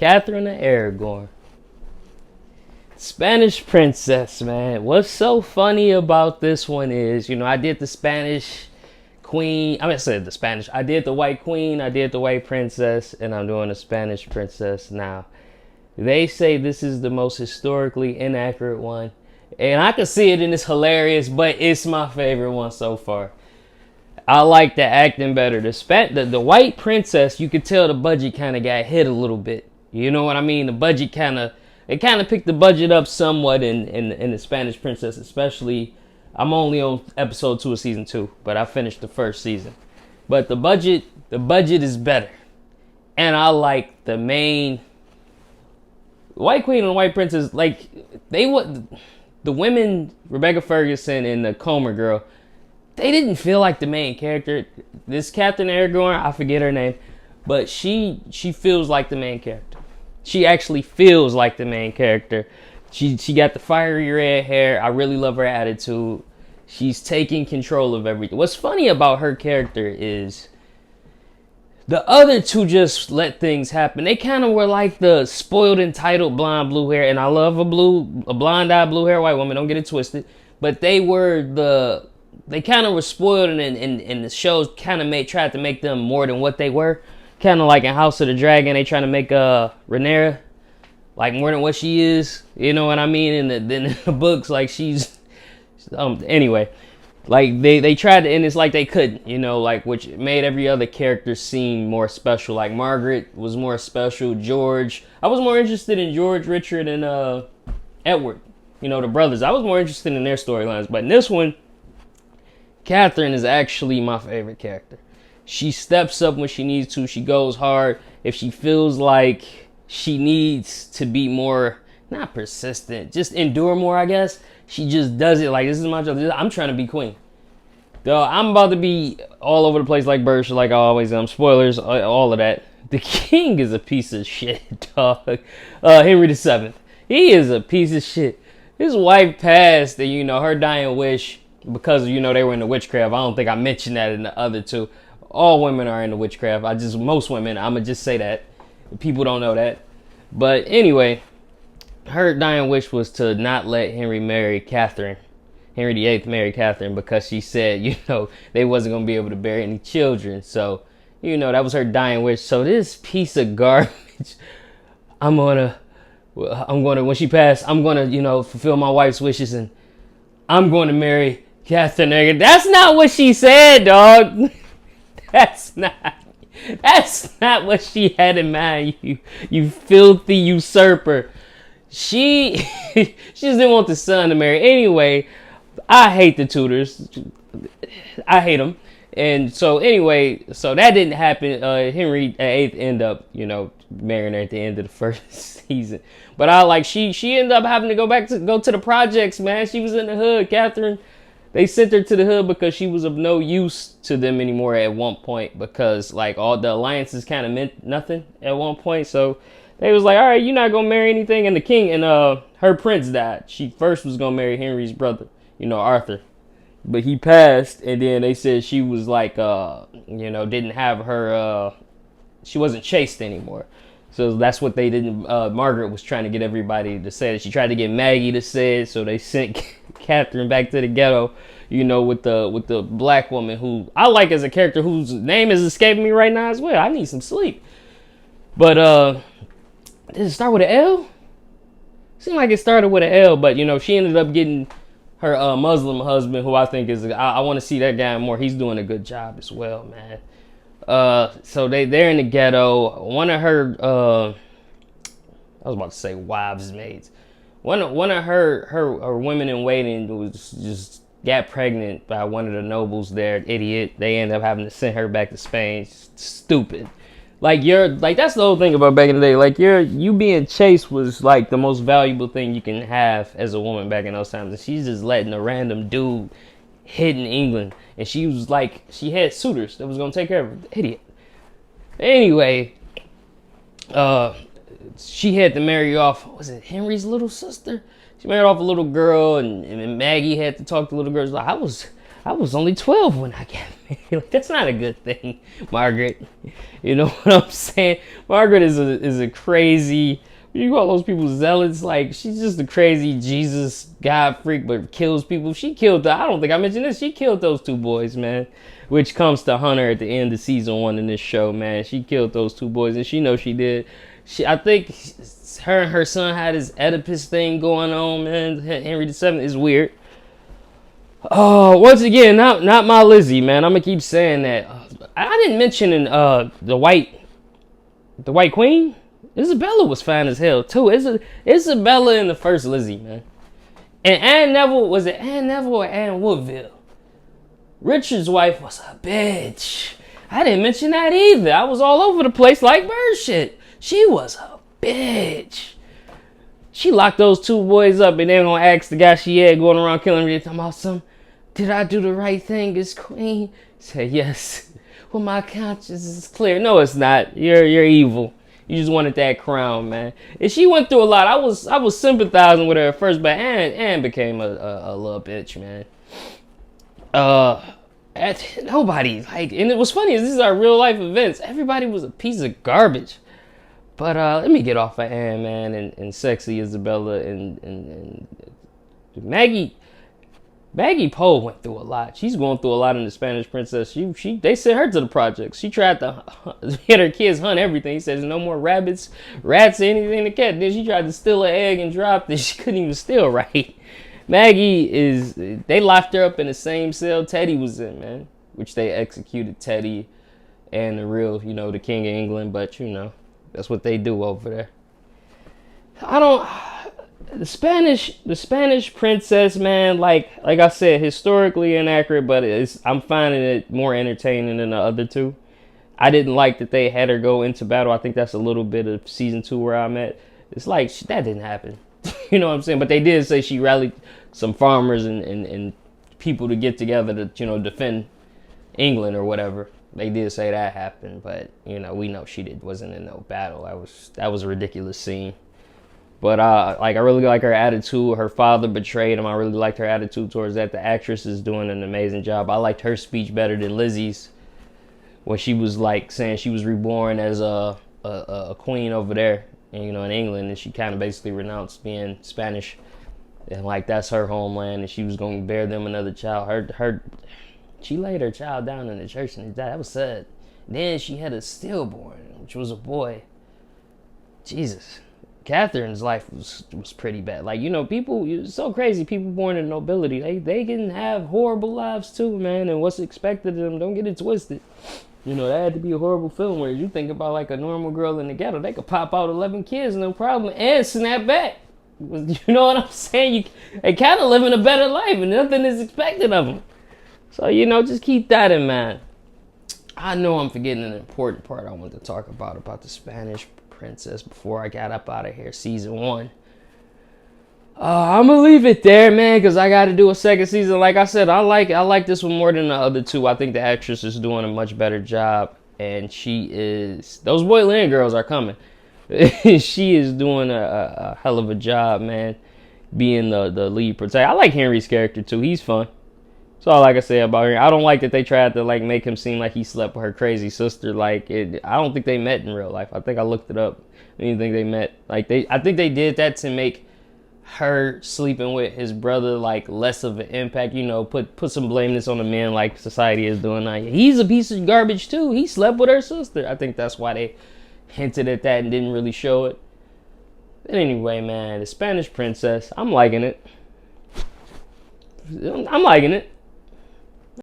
Catherine of Aragon. Spanish princess, man. What's so funny about this one is, I did the Spanish queen. I said the Spanish. I did the white queen. I did the white princess. And I'm doing the Spanish princess now. They say this is the most historically inaccurate one. And I can see it and it's hilarious, but it's my favorite one so far. I like the acting better. The white princess, you could tell the budget kind of got hit a little bit. You know what I mean? The budget it kind of picked the budget up somewhat in the Spanish princess, especially. I'm only on episode 2 of season 2, but I finished the first season. But the budget is better. And I like the main white queen and the white princess, like the women, Rebecca Ferguson and the Comer girl, they didn't feel like the main character. This Catherine Aragon, I forget her name, but she feels like the main character. She actually feels like the main character. She got the fiery red hair. I really love her attitude. She's taking control of everything. What's funny about her character is the other two just let things happen. They kind of were like the spoiled, entitled, blonde, blue hair. And I love a blonde-eyed, blue hair white woman. Don't get it twisted. But they kind of were spoiled, and the shows kind of tried to make them more than what they were. Kind of like in House of the Dragon, they trying to make Rhaenyra like more than what she is. You know what I mean? And then in the books, like she's anyway, like they tried to, and it's like they couldn't, like, which made every other character seem more special. Like Margaret was more special. George, I was more interested in George, Richard, and Edward. The brothers. I was more interested in their storylines. But in this one, Catherine is actually my favorite character. She steps up when she needs to. She goes hard. If she feels like she needs to be more, not persistent, just endure more, I guess. She just does it like, this is my job. I'm trying to be queen. Though I'm about to be all over the place like Bersh, like I always am. Spoilers, all of that. The king is a piece of shit, dog. Henry VII. He is a piece of shit. His wife passed, and her dying wish, because they were into witchcraft. I don't think I mentioned that in the other two. All women are into witchcraft. Most women, I'ma just say that. People don't know that. But anyway, her dying wish was to not let Henry VIII marry Catherine, because she said, they wasn't going to be able to bear any children. So, that was her dying wish. So this piece of garbage, when she passed, I'm going to, fulfill my wife's wishes, and I'm going to marry Catherine Aragon. That's not what she said, dog. That's not what she had in mind, you filthy usurper. She just didn't want the son to marry. Anyway, I hate the Tudors. I hate them. And so anyway, so that didn't happen. Henry VIII ended up, marrying her at the end of the first season. But she ended up having to go to the projects, man. She was in the hood. Catherine, they sent her to the hood because she was of no use to them anymore at one point, because like all the alliances kind of meant nothing at one point. So they was like, all right, you're not going to marry anything. And the king and her prince died. She first was going to marry Henry's brother, Arthur. But he passed, and then they said she was like, didn't have her, she wasn't chaste anymore. So that's what they didn't, Margaret was trying to get everybody to say it. She tried to get Maggie to say it, so they sent Catherine back to the ghetto, with the black woman who I like as a character whose name is escaping me right now as well. I need some sleep. But, did it start with an L? Seemed like it started with an L, but, she ended up getting her Muslim husband, who I think is, I want to see that guy more. He's doing a good job as well, man. So they're in the ghetto. One of her, I was about to say wives maids. One of her women in waiting was just got pregnant by one of the nobles there. Idiot. They end up having to send her back to Spain. Stupid. Like that's the whole thing about back in the day. Like you being chaste was like the most valuable thing you can have as a woman back in those times. And she's just letting a random dude hit in England, and she was like, she had suitors that was gonna take care of her. Idiot. Anyway, she had to marry off. Was it Henry's little sister? She married off a little girl, and Maggie had to talk to little girls. Like I was only 12 when I got Like, that's not a good thing, Margaret. You know what I'm saying? Margaret is a crazy. You call those people zealots? Like, she's just a crazy Jesus God freak, but kills people. She killed. I don't think I mentioned this. She killed those two boys, man. Which comes to Hunter at the end of season 1 in this show, man. She killed those two boys, and she knows she did. I think her and her son had this Oedipus thing going on, man. Henry VII is weird. Oh, once again, not my Lizzie, man. I'm gonna keep saying that. I didn't mention in the White Queen. Isabella was fine as hell too. Isabella in the first Lizzie, man. And Anne Neville, was it Anne Neville or Anne Woodville? Richard's wife was a bitch. I didn't mention that either. I was all over the place like bird shit. She was a bitch. She locked those two boys up and then gonna ask the guy she had going around killing me, talking about some, did I do the right thing as queen? He said, yes. Well, my conscience is clear. No, it's not. You're evil. You just wanted that crown, man. And she went through a lot. I was sympathizing with her at first, but Anne became a little bitch, man. Nobody, like, and it was funny, is these are real life events. Everybody was a piece of garbage. But let me get off of Anne, man, and sexy Isabella and Maggie Poe went through a lot. She's going through a lot in The Spanish Princess. They sent her to the projects. She tried to get her kids hunt everything. He says no more rabbits, rats, anything to catch. Then she tried to steal an egg and dropped it. She couldn't even steal right. They locked her up in the same cell Teddy was in, man. Which they executed Teddy and the real, the King of England. But, that's what they do over there. The Spanish Princess, man, like I said, historically inaccurate, but I'm finding it more entertaining than the other two. I didn't like that they had her go into battle. I think that's a little bit of season 2 where I'm at. It's like, that didn't happen. You know what I'm saying? But they did say she rallied some farmers and people to get together to, defend England or whatever. They did say that happened, but, we know she wasn't in no battle. That was a ridiculous scene. But, I really like her attitude. Her father betrayed him. I really liked her attitude towards that. The actress is doing an amazing job. I liked her speech better than Lizzie's, when she was, saying she was reborn as a queen over there, in England, and she kind of basically renounced being Spanish. And, that's her homeland, and she was going to bear them another child. She laid her child down in the church, and that was sad. Then she had a stillborn, which was a boy. Jesus. Catherine's life was pretty bad. People, it's so crazy. People born in nobility, they can have horrible lives too, man. And what's expected of them, don't get it twisted. That had to be a horrible film. Where you think about a normal girl in the ghetto, they could pop out 11 kids, no problem, and snap back. You know what I'm saying? They kind of living a better life, and nothing is expected of them. So just keep that in mind. I know I'm forgetting an important part I wanted to talk about the Spanish Princess before I got up out of here. Season 1. I'm gonna leave it there, man, because I got to do a second season. Like I said, I like this one more than the other two. I think the actress is doing a much better job, and those Boyland girls are coming. She is doing a hell of a job, man, being the lead protector. I like Henry's character too. He's fun. That's all I can say about her. I don't like that they tried to make him seem like he slept with her crazy sister. I don't think they met in real life. I think I looked it up. I didn't think they met. I think they did that to make her sleeping with his brother less of an impact. Put some blameness on the men like society is doing now. He's a piece of garbage too. He slept with her sister. I think that's why they hinted at that and didn't really show it. But anyway, man, the Spanish Princess, I'm liking it.